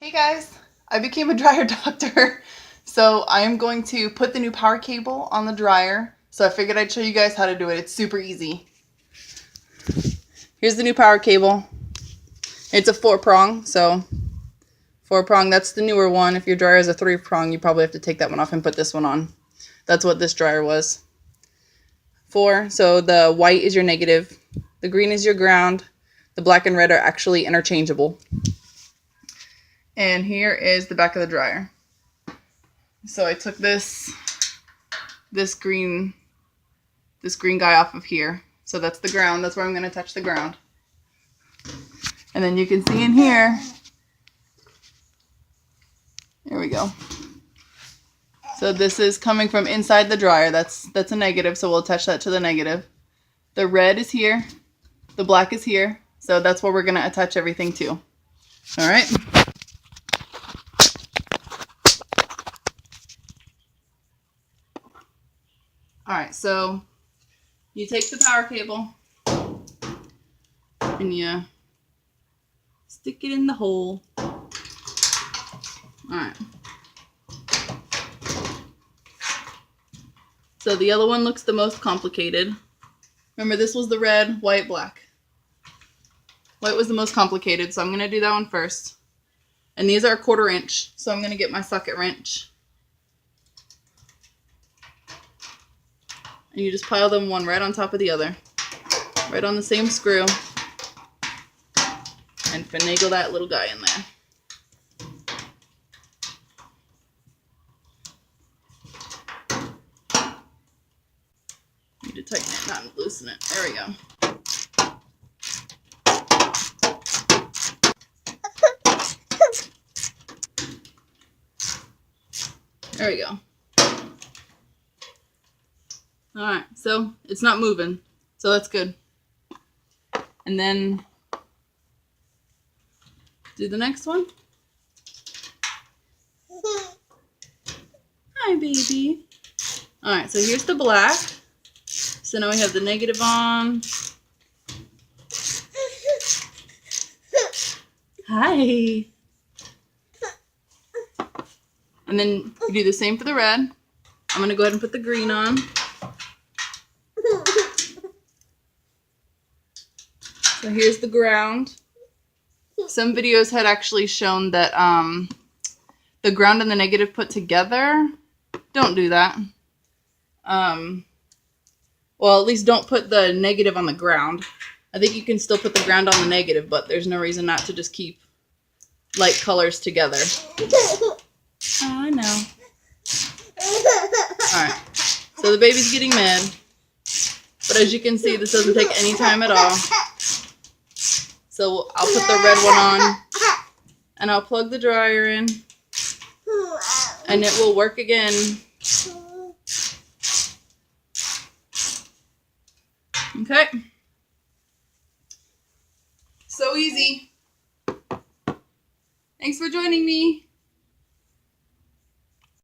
Hey guys, I became a dryer doctor, so I am going to put the new power cable on the dryer. So I figured I'd show you guys how to do it. It's super easy. Here's the new power cable. It's a 4-prong, so 4-prong, that's the newer one. If your dryer is a 3-prong, you probably have to take that one off and put this one on. That's what this dryer was. 4, so the white is your negative, the green is your ground, the black and red are actually interchangeable. And here is the back of the dryer. So I took this green guy off of here. So that's the ground. That's where I'm going to touch the ground. And then you can see in here. Here we go. So this is coming from inside the dryer. That's a negative, so we'll attach that to the negative. The red is here. The black is here. So that's where we're going to attach everything to. All right. Alright, so you take the power cable and you stick it in the hole. Alright. So the yellow one looks the most complicated. Remember, this was the red, white, black. White was the most complicated, so I'm going to do that one first. And these are 1/4 inch, so I'm going to get my socket wrench. And you just pile them one right on top of the other. Right on the same screw. And finagle that little guy in there. Need to tighten it, not loosen it. There we go. There we go. Alright, so it's not moving, so that's good. And then do the next one. Hi, baby. Alright, so here's the black. So now we have the negative on. Hi. And then you do the same for the red. I'm going to go ahead and put the green on. So here's the ground. Some videos had actually shown that the ground and the negative put together. Don't do that. Well, at least don't put the negative on the ground. I think you can still put the ground on the negative, but there's no reason not to just keep light colors together. Oh, I know. Alright, so the baby's getting mad. But as you can see, this doesn't take any time at all. So I'll put the red one on, and I'll plug the dryer in, and it will work again. Okay. So easy. Thanks for joining me.